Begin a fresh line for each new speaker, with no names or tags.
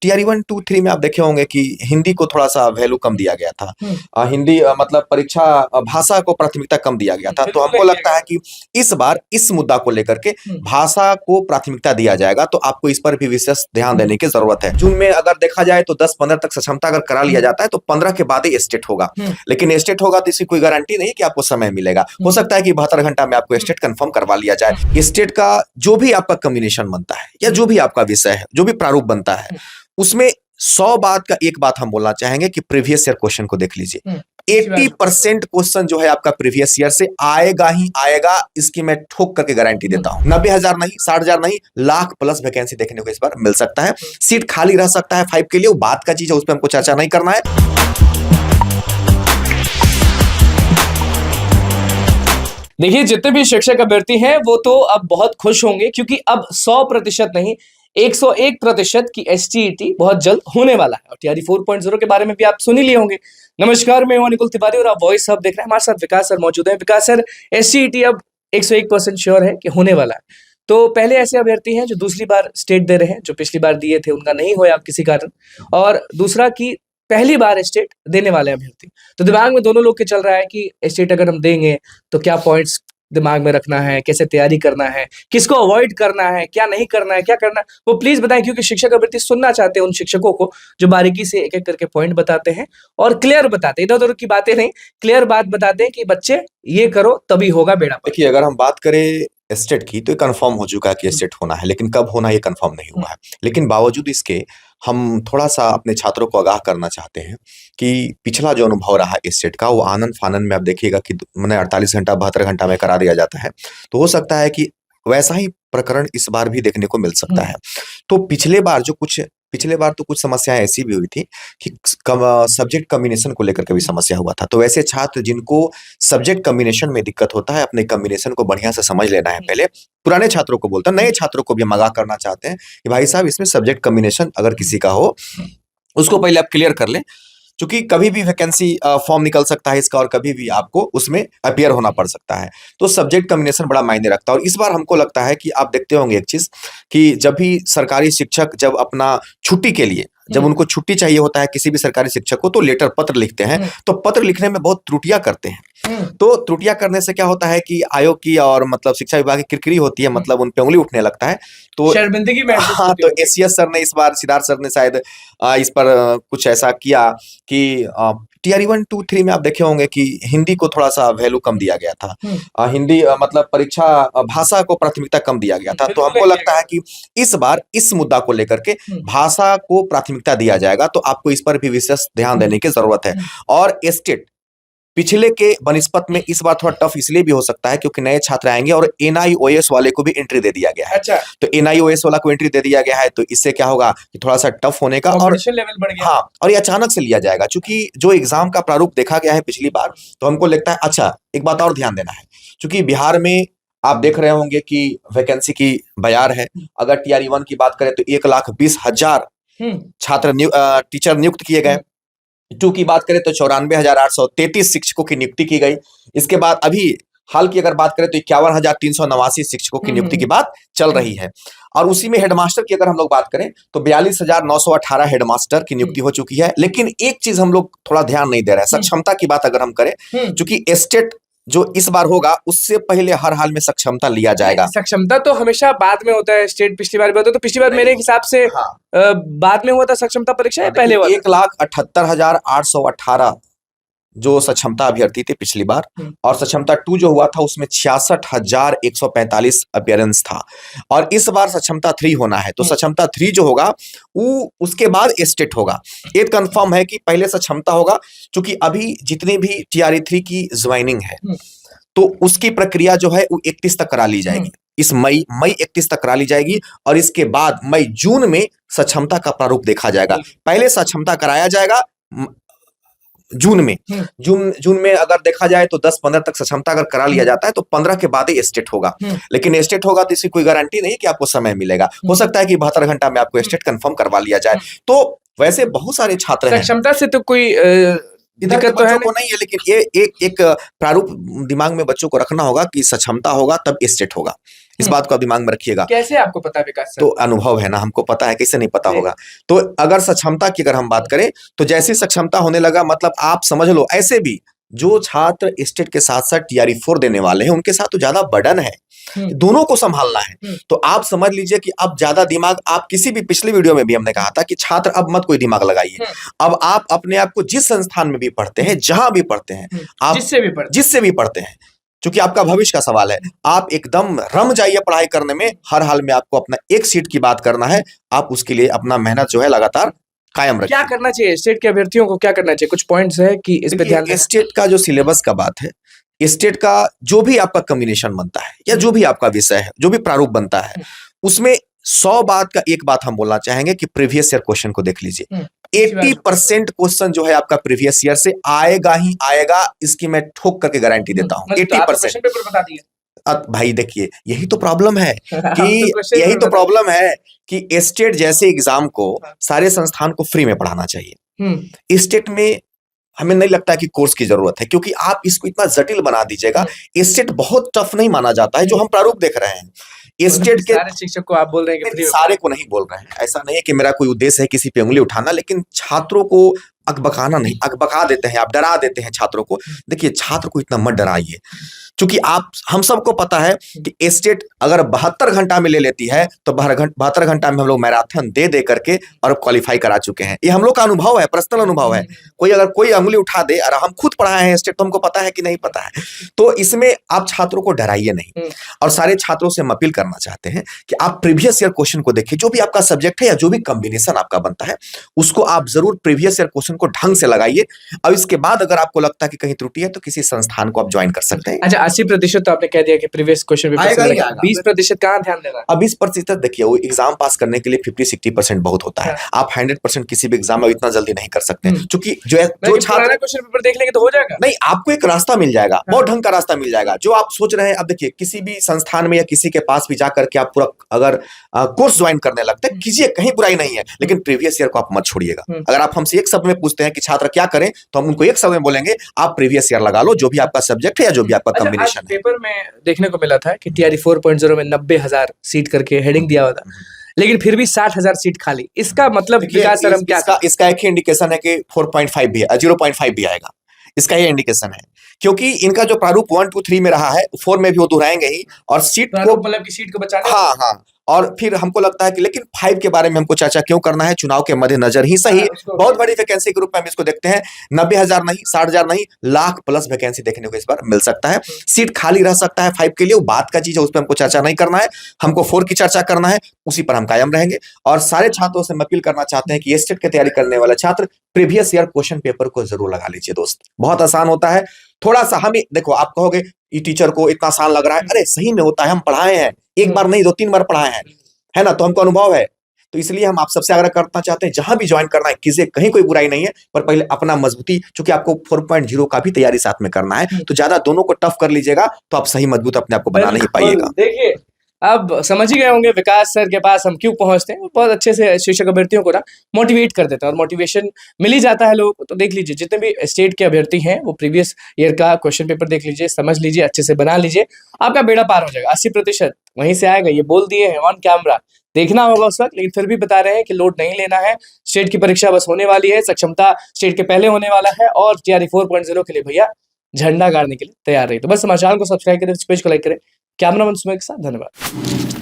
TR 1, 2, 3 में आप देखे होंगे कि हिंदी को थोड़ा सा वैल्यू कम दिया गया था। हिंदी मतलब परीक्षा भाषा को प्राथमिकता कम दिया गया था। तो हमको लगता है कि इस बार इस मुद्दा को लेकर के भाषा को प्राथमिकता दिया जाएगा, तो आपको इस पर भी विशेष ध्यान देने की जरूरत है। जून में अगर देखा जाए तो 10-15 तक सक्षमता अगर करा लिया जाता है तो 15 के बाद ही स्टेट होगा। लेकिन स्टेट होगा तो इसकी कोई गारंटी नहीं कि आपको समय मिलेगा। हो सकता है कि 72 घंटा में आपको स्टेट कंफर्म करवा लिया जाए। स्टेट का जो भी आपका कॉम्बिनेशन बनता है या जो भी आपका विषय है, जो भी प्रारूप बनता है, उसमें 100 बात का एक बात हम बोलना चाहेंगे कि प्रीवियस ईयर क्वेश्चन को देख लीजिए। 80% क्वेश्चन जो है आपका प्रीवियस ईयर से आएगा ही आएगा, इसकी मैं ठोक करके गारंटी देता हूं। 90,000 नहीं, 60,000 नहीं, लाख प्लस वैकेंसी देखने को इस बार मिल सकता है। सीट खाली रह सकता है 5 के लिए, वो बात का चीज है, उस पर हमको चर्चा नहीं करना है।
देखिए, जितने भी शिक्षक अभ्यर्थी हैं वो तो अब बहुत खुश होंगे, क्योंकि अब 100% नहीं 101% की एसटीईटी बहुत जल्द होने वाला है। और टीआरई 4.0 के बारे में भी आप सुन ही लिए होंगे। नमस्कार, मैं हूं निकुल तिवारी और आप वॉइस हब देख रहे हैं। हमारे साथ विकास सर मौजूद हैं। विकास सर, एसटीईटी अब 101% श्योर है कि होने वाला है। तो पहले ऐसे अभ्यर्थी हैं जो दूसरी बार स्टेट दे रहे हैं, जो पिछली बार दिए थे उनका नहीं हुआ किसी कारण, और दूसरा की पहली बार स्टेट देने वाले अभ्यर्थी। तो दिमाग में दोनों लोग के चल रहा है कि स्टेट अगर हम देंगे तो क्या पॉइंट्स दिमाग में रखना है, कैसे तैयारी करना है, किसको अवॉइड करना है, क्या नहीं करना है, क्या करना है, वो प्लीज बताएं। क्योंकि शिक्षक अभ्यर्थी सुनना चाहते हैं उन शिक्षकों को जो बारीकी से एक एक करके पॉइंट बताते हैं और क्लियर बताते हैं, इधर उधर की बातें नहीं, क्लियर बात बताते हैं कि बच्चे ये करो तभी होगा बेड़ा पार।
देखिए, अगर हम बात करें स्टेट की तो कंफर्म हो चुका है कि स्टेट होना है, लेकिन कब होना ये कंफर्म नहीं हुआ है। लेकिन बावजूद इसके हम थोड़ा सा अपने छात्रों को आगाह करना चाहते हैं कि पिछला जो अनुभव रहा स्टेट का, वो आनंद फानंद में आप देखिएगा कि मैंने 48 घंटा 72 घंटा में करा दिया जाता है। तो हो सकता है कि वैसा ही प्रकरण इस बार भी देखने को मिल सकता है। तो पिछले बार तो कुछ समस्याएं ऐसी भी हुई थी कि सब्जेक्ट कॉम्बिनेशन को लेकर के भी समस्या हुआ था। तो वैसे छात्र जिनको सब्जेक्ट कॉम्बिनेशन में दिक्कत होता है, अपने कॉम्बिनेशन को बढ़िया से समझ लेना है। पहले पुराने छात्रों को बोलता, नए छात्रों को भी हम आगाह करना चाहते हैं कि भाई साहब, इसमें सब्जेक्ट कॉम्बिनेशन अगर किसी का हो उसको पहले आप क्लियर कर लें, क्योंकि कभी भी वैकेंसी फॉर्म निकल सकता है इसका और कभी भी आपको उसमें अपीयर होना पड़ सकता है। तो सब्जेक्ट कॉम्बिनेशन बड़ा मायने रखता है। और इस बार हमको लगता है कि आप देखते होंगे एक चीज कि जब भी सरकारी शिक्षक जब अपना छुट्टी के लिए, जब उनको छुट्टी चाहिए होता है किसी भी सरकारी शिक्षक को, तो लेटर पत्र लिखते हैं। तो पत्र लिखने में बहुत त्रुटियां करते हैं। तो त्रुटियां करने से क्या होता है कि आयोग की और मतलब शिक्षा विभाग की किरकिरी होती है, मतलब उन पे उंगली उठने लगता है। तो
शर्मिंदगी महसूस
हाँ, तो एसीएस सर ने इस बार, सिद्धार्थ सर ने शायद इस पर कुछ ऐसा किया कि टीआर 1, 2, 3 में आप देखे होंगे कि हिंदी को थोड़ा सा वैल्यू कम दिया गया था। हिंदी मतलब परीक्षा भाषा को प्राथमिकता कम दिया गया था। तो हमको लगता है कि इस बार इस मुद्दा को लेकर के भाषा को प्राथमिकता दिया जाएगा, तो आपको इस पर भी विशेष ध्यान देने की जरूरत है। और स्टेट पिछले के बनिस्पत में इस बार थोड़ा टफ इसलिए भी हो सकता है क्योंकि नए छात्र आएंगे और एनआईओएस वाले को भी एंट्री दे दिया गया है।
अच्छा।
तो एनआईओएस वाला को एंट्री दे दिया गया है, तो इससे क्या होगा कि थोड़ा सा टफ होने का और
लेवल बढ़ गया।
हाँ, और ये अचानक से लिया जाएगा क्योंकि जो एग्जाम का प्रारूप देखा गया है पिछली बार, तो हमको लगता है। अच्छा, एक बात और ध्यान देना है, क्योंकि बिहार में आप देख रहे होंगे कि वैकेंसी की बयार है। अगर टीआर 1 की बात करें तो 1,20,000 छात्र टीचर नियुक्त किए गए। 2 की बात करें तो 94,833 शिक्षकों की नियुक्ति की गई। इसके बाद अभी हाल की अगर बात करें तो 51,389 शिक्षकों की नियुक्ति की बात चल रही है। और उसी में हेडमास्टर की अगर हम लोग बात करें तो 42,918 हेडमास्टर की नियुक्ति हो चुकी है। लेकिन एक चीज हम लोग थोड़ा ध्यान नहीं दे रहे हैं, सक्षमता की बात अगर हम करें, क्योंकि स्टेट जो इस बार होगा उससे पहले हर हाल में सक्षमता लिया जाएगा।
सक्षमता तो हमेशा बाद में होता है, स्टेट पिछली बार भी होता है। तो पिछली बार मेरे हिसाब से बाद में हुआ था सक्षमता परीक्षा या पहले हुआ?
1,78,818 जो सक्षमता अभ्यर्थी थे पिछली बार, और सक्षमता 2 जो हुआ था उसमें 66,145 अपीयरेंस था। और इस बार सक्षमता 3 होना है, तो सक्षमता 3 जो होगा वो उसके बाद स्टेट होगा। ये कंफर्म है कि पहले सक्षमता होगा, क्योंकि अभी जितनी भी टीआर 3 की ज्वाइनिंग है तो उसकी प्रक्रिया जो है वो 31 तक करा ली जाएगी। इस मई 31 तक करा ली जाएगी और इसके बाद मई जून में सक्षमता का प्रारूप देखा जाएगा। पहले सक्षमता कराया जाएगा जून में। जून में अगर देखा जाए तो 10-15 तक सक्षमता अगर करा लिया जाता है तो 15 के बाद ही स्टेट होगा। लेकिन स्टेट होगा तो इसकी कोई गारंटी नहीं कि आपको समय मिलेगा। हो सकता है कि 72 घंटा में आपको स्टेट कंफर्म करवा लिया जाए। तो वैसे बहुत सारे छात्र हैं।
सक्षमता से तो कोई
इधर के
दिक्कत तो है
बच्चों को नहीं है, लेकिन ये एक प्रारूप दिमाग में बच्चों को रखना होगा कि सक्षमता होगा तब स्टेट होगा। इस बात को आप दिमाग में रखिएगा।
कैसे आपको पता है विकास
तो
सर?
अनुभव है ना, हमको पता है, कैसे नहीं पता
जी।
होगा। तो अगर सक्षमता की अगर हम बात करें तो जैसी सक्षमता होने लगा, मतलब आप समझ लो, ऐसे भी जो छात्र स्टेट के साथ साथ टीआरई 4 देने वाले हैं उनके साथ तो ज्यादा बर्डन है, दोनों को संभालना है। तो आप समझ लीजिए कि अब ज्यादा दिमाग, आप किसी भी पिछले वीडियो में भी हमने कहा था कि छात्र अब मत कोई दिमाग लगाइए। अब आप अपने आप को जिस संस्थान में भी पढ़ते हैं, जहां भी पढ़ते हैं, आप जिससे भी पढ़ते हैं, क्योंकि आपका भविष्य का सवाल है, आप एकदम रम जाइए पढ़ाई करने में। हर हाल में आपको अपना एक सीट की बात करना है, आप उसके लिए अपना मेहनत जो है लगातार कायम रखिए।
क्या करना चाहिए स्टेट के अभ्यर्थियों को, क्या करना चाहिए? कुछ पॉइंट्स है कि इस पे ध्यान देना?
स्टेट का जो सिलेबस का बात है, स्टेट का जो भी आपका कॉम्बिनेशन बनता है या जो भी आपका विषय है, जो भी प्रारूप बनता है, उसमें 100 बात का एक बात हम बोलना चाहेंगे कि प्रीवियस ईयर क्वेश्चन को देख लीजिए। 80% क्वेश्चन जो है आपका प्रीवियस ईयर से आएगा ही आएगा, इसकी मैं ठोक करके गारंटी देता हूँ। 80%
पेपर बता दिए।
अब भाई देखिए, यही तो प्रॉब्लम है कि
क्वेश्चन
यही
पेपर
तो
बता
प्रॉब्लम है कि स्टेट जैसे एग्जाम को सारे संस्थान को फ्री में पढ़ाना चाहिए। स्टेट में हमें नहीं लगता कि कोर्स की जरूरत है, क्योंकि आप इसको इतना जटिल बना दीजिएगा। स्टेट बहुत टफ नहीं माना जाता है, जो हम प्रारूप देख रहे हैं। स्टेट के
सारे शिक्षक को आप बोल रहे हैं कि फ्री में?
सारे को नहीं बोल रहे हैं, ऐसा नहीं है कि मेरा कोई उद्देश्य है किसी पे उंगली उठाना, लेकिन छात्रों को अकबकाना नहीं, अकबका देते हैं आप, डरा देते हैं छात्रों को। देखिए, छात्र को इतना मत डराइए, क्योंकि आप हम सबको पता है कि स्टेट अगर 72 घंटा में ले लेती है तो 72 घंटा में हम लोग मैराथन दे दे करके और क्वालिफाई करा चुके हैं। ये हम लोग का अनुभव है, पर्सनल अनुभव है। कोई अगर कोई उंगली उठा दे, और हम खुद पढ़ाए हैं स्टेट, तो हमको पता है कि नहीं पता है। तो इसमें आप छात्रों को डराइए नहीं, और सारे छात्रों से हम अपील करना चाहते हैं कि आप प्रीवियस ईयर क्वेश्चन को देखिए। जो भी आपका सब्जेक्ट है या जो भी कॉम्बिनेशन आपका बनता है, उसको आप जरूर प्रीवियस ईयर क्वेश्चन को ढंग से लगाइए। और इसके बाद अगर आपको लगता है कि कहीं त्रुटि है तो किसी संस्थान को आप ज्वाइन कर सकते हैं।
अच्छा, 80% तो आपने कह दिया कि प्रीवियस क्वेश्चन पेपर से
आएगा।
20% कहाँ ध्यान देना है?
अब 20% देखिए, वो एग्जाम पास करने के लिए 50-60% बहुत होता है। आप 100% किसी भी एग्जाम में इतना जल्दी नहीं कर सकते, क्योंकि जो छात्र
क्वेश्चन पेपर देख लेंगे तो हो जाएगा
नहीं, आपको एक रास्ता मिल जाएगा, बहुत ढंग का रास्ता मिल जाएगा। जो आप सोच रहे हैं, अब देखिए, किसी भी संस्थान में या किसी के पास भी जाकर के आप पूरा अगर कोर्स ज्वाइन करने लगते हैं, कीजिए, कहीं बुराई नहीं है, लेकिन प्रीवियस ईयर को आप मत छोड़िएगा। अगर आप हमसे एक शब्द में पूछते हैं कि छात्र क्या करें, तो हम उनको एक शब्द में बोलेंगे, आप प्रीवियस ईयर लगा लो, जो भी आपका सब्जेक्ट है या जो भी आपका कॉम्बिनेशन है।
पेपर में देखने को मिला था कि टीआरई 4.0 में 90,000 सीट करके हेडिंग दिया हुआ था, लेकिन फिर भी 60,000 सीट खाली। इसका मतलब विकास सर, हम क्या
इसका एक ही इंडिकेशन है कि 4.5 भी 0.5 भी आएगा। इसका ये इंडिकेशन है, क्योंकि इनका जो प्रारूप 1, 2, 3 में रहा है, 4 में भी वो दोहराएंगे ही, और सीट को,
मतलब कि सीट को बचाने।
हाँ, और फिर हमको लगता है कि लेकिन 5 के बारे में हमको चर्चा क्यों करना है, चुनाव के मद्देनजर ही सही। बहुत बड़ी वैकेंसी के रूप में हम इसको देखते हैं। 90,000 नहीं, 60,000 नहीं, लाख प्लस वैकेंसी देखने को इस बार मिल सकता है। सीट खाली रह सकता है 5 के लिए, वो बात का चीज है, उस पर हमको चर्चा नहीं करना है। हमको 4 की चर्चा करना है, उसी पर हम कायम रहेंगे। और सारे छात्रों से हम अपील करना चाहते हैं कि स्टेट की तैयारी करने वाले छात्र प्रीवियस ईयर क्वेश्चन पेपर को जरूर लगा लीजिए दोस्त, बहुत आसान होता है। थोड़ा सा हमें देखो, आप कहोगे ये टीचर को इतना आसान लग रहा है, अरे सही में होता है, हम पढ़ाए हैं, एक बार नहीं 2-3 बार पढ़ाए हैं, है ना, तो हमको अनुभव है। तो इसलिए हम आप सबसे आग्रह करना चाहते हैं, जहां भी ज्वाइन करना है कीजिए, कहीं कोई बुराई नहीं है, पर पहले अपना मजबूती, क्योंकि आपको 4.0 का भी तैयारी साथ में करना है, तो ज्यादा दोनों को टफ कर लीजिएगा तो आप सही मजबूत अपने आप को बना नहीं पाइएगा।
देखिए, अब समझ ही गए होंगे विकास सर के पास हम क्यों पहुंचते हैं। वो बहुत अच्छे से शिक्षक अभ्यर्थियों को ना मोटिवेट कर देते हैं, और मोटिवेशन मिल ही जाता है लोगों को। तो देख लीजिए, जितने भी स्टेट के अभ्यर्थी हैं वो प्रीवियस ईयर का क्वेश्चन पेपर देख लीजिए, समझ लीजिए, अच्छे से बना लीजिए, आपका बेड़ा पार हो जाएगा। 80% वहीं से आएगा, ये बोल दिए हैं ऑन कैमरा, देखना होगा उस वक्त, लेकिन फिर भी बता रहे हैं कि लोड नहीं लेना है। स्टेट की परीक्षा बस होने वाली है, सक्षमता स्टेट के पहले होने वाला है, और टीआरई 4.0 के लिए भैया झंडा गाड़ने के लिए तैयार रही। तो बस समाचार को सब्सक्राइब करें, इस पेज को लाइक करें। कैमरामैन सुमेर के साथ, धन्यवाद।